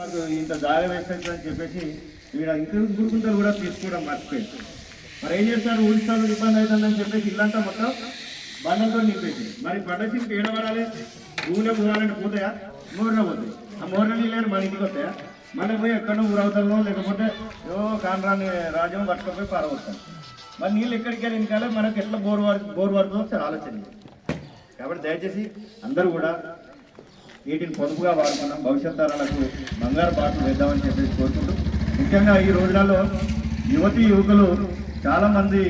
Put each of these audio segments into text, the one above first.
ఇంత జాగా వేస్తుందని చెప్పేసి ఈడ ఇంక్రీజ్ గురుకుంటలు కూడా తీసుకోవడం మర్చిపోయింది. మరి ఏం చేస్తారు, ఊరిస్తాను ఇబ్బంది అవుతుందని చెప్పేసి ఇల్లంతా మొత్తం బండంతో నింపేసి మరి పడ్డసీకి ఏడబడాలి. ఊళ్ళో పోవాలంటే పోతాయా? మోర్లో పోతాయి. ఆ మోర్ల నీళ్ళు మన ఇంటికి వస్తాయా? మళ్ళీ పోయి ఎక్కడో ఊరవుతామో లేకపోతే కానరాని రాజ్యం పట్టుకపోయి పారవస్తాం. మరి నీళ్ళు ఎక్కడికి వెళ్ళి ఇంకాలే మనకు ఎట్లా బోర్ పడుతుందో ఒకసారి ఆలోచన. కాబట్టి దయచేసి అందరూ కూడా వీటిని పొదుపుగా వాడుకున్నాం, భవిష్యత్ తరాలకు బంగారు బాటలు వేద్దామని చెప్పేసి కోరుకుంటూ, ముఖ్యంగా ఈ రోజులలో యువతీ యువకులు చాలామంది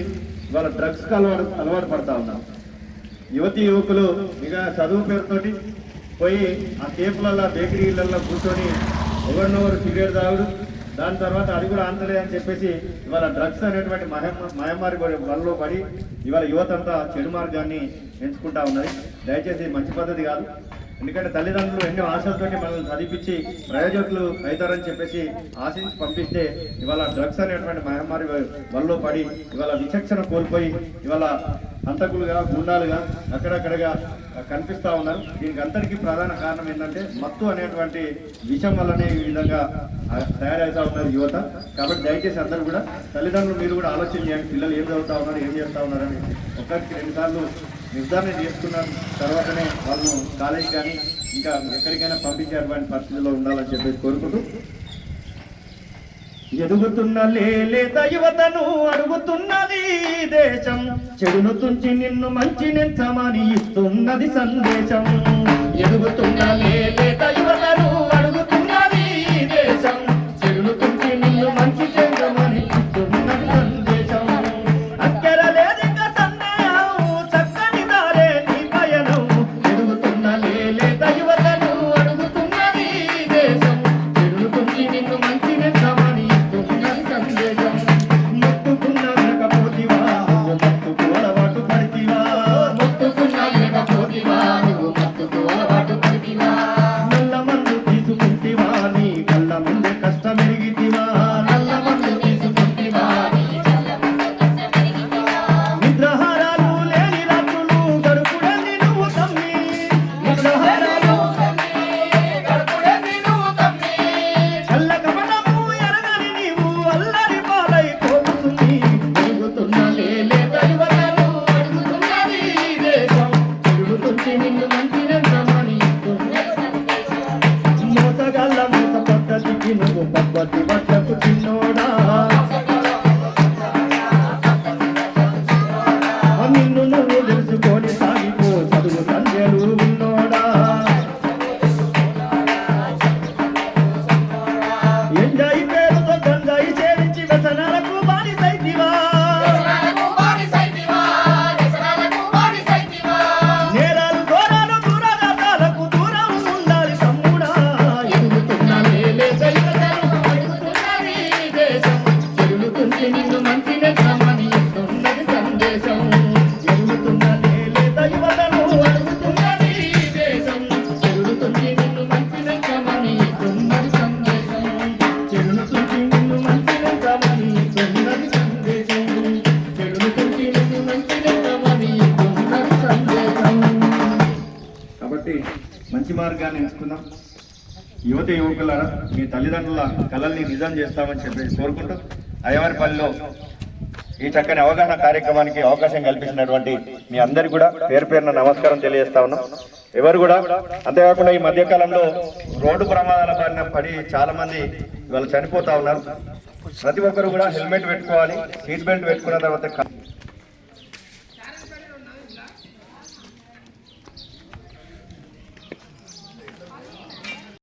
వాళ్ళ డ్రగ్స్కి అలవాటు పడతా ఉన్నారు. యువతీ యువకులు ఇక చదువు పేరుతోటి పోయి ఆ కేపులలో బేకరీలలో కూర్చొని ఎవరినొవరు సిగరెట్ తాగుడు, దాని తర్వాత అది కూడా ఆంతలే అని చెప్పేసి ఇవాళ డ్రగ్స్ అనేటువంటి మహమ్మారి వలలో పడి ఇవాళ యువత అంతా చెడు మార్గాన్ని ఎంచుకుంటా ఉన్నది. దయచేసి మంచి పద్ధతి కాదు. ఎందుకంటే తల్లిదండ్రులు ఎన్నో ఆశలతోటి మనల్ని చదివించి ప్రయోజకులు అవుతారని చెప్పేసి ఆశించి పంపిస్తే ఇవాళ డ్రగ్స్ అనేటువంటి మహమ్మారి వలలో పడి ఇవాళ విచక్షణ కోల్పోయి ఇవాళ హంతకులుగా గుండాలుగా అక్కడక్కడగా కనిపిస్తూ ఉన్నారు. దీనికి అందరికీ ప్రధాన కారణం ఏంటంటే మత్తు అనేటువంటి విషయం వల్లనే ఈ విధంగా తయారవుతూ ఉన్నారు యువత. కాబట్టి దయచేసి అందరూ కూడా తల్లిదండ్రులు మీరు కూడా ఆలోచన చేయండి, పిల్లలు ఏం చదువుతూ ఉన్నారు, ఏం చేస్తూ ఉన్నారని ఒకరికి 2 సార్లు నిర్ధారణ చేసుకున్న తర్వాతనే వాళ్ళు కాలేజీ కానీ ఇంకా ఎక్కడికైనా పంపించేటువంటి పరిస్థితుల్లో ఉండాలని చెప్పేసి కోరుకుంటూ, ఎదుగుతున్న లేత యువతను అడుగుతున్నది దేశం, చెడును తుంచి నిన్ను మంచి నెంచమని ఇస్తున్నది సందేశం. ఎదుగుతున్న లేత యువతను అడుగుతున్నది దేశం, చెడును తుంచి నిన్ను మంచి చెందమని ఇస్తున్నది సందేశం. అక్కర లేదిక సందేహం, చక్కని దారే నీ పయనం. ఎదుగుతున్న లేత యువతను అడుగుతున్నది దేశం, చెడును తుంచి నిన్ను మంచి నెంచమని నిన్ను నువ్వు తెలుసుకొని సాగిపో చదువు సంధ్యలు ఉన్నోడా. ఎంజాయి పేరుతో గంజాయి సేవించి వ్యసనాలకు బానిసైతివా, నేరాలు ఘోరాలు దురాఘాతాలకు దూరం ఉండాలి తమ్ముడా. ఎదుగుతున్న లేత యువతను అడుగుతున్నది దేశం, చెడులుతుంటే నిన్ను మంచి నెచ్చమని ఇస్తున్నది సందేశం. కాబట్టి మంచి మార్గాన్ని ఎంచుకుందాం. యువత యువకులారా, మీ తల్లిదండ్రుల కళల్ని నిజం చేస్తామని చెప్పేసి కోరుకుంటూ, అయ్యవారిపల్లిలో ఈ చక్కని అవగాహన కార్యక్రమానికి అవకాశం కల్పించినటువంటి మీ అందరికీ కూడా పేరు పేరున నమస్కారం తెలియజేస్తా ఉన్నాం. ఎవరు కూడా అంతేకాకుండా ఈ మధ్యకాలంలో రోడ్డు ప్రమాదాల బారిన పడి చాలా మంది ఇవాళ చనిపోతా ఉన్నారు. ప్రతి ఒక్కరు కూడా హెల్మెట్ పెట్టుకోవాలి, సీట్ బెల్ట్ పెట్టుకున్న తర్వాత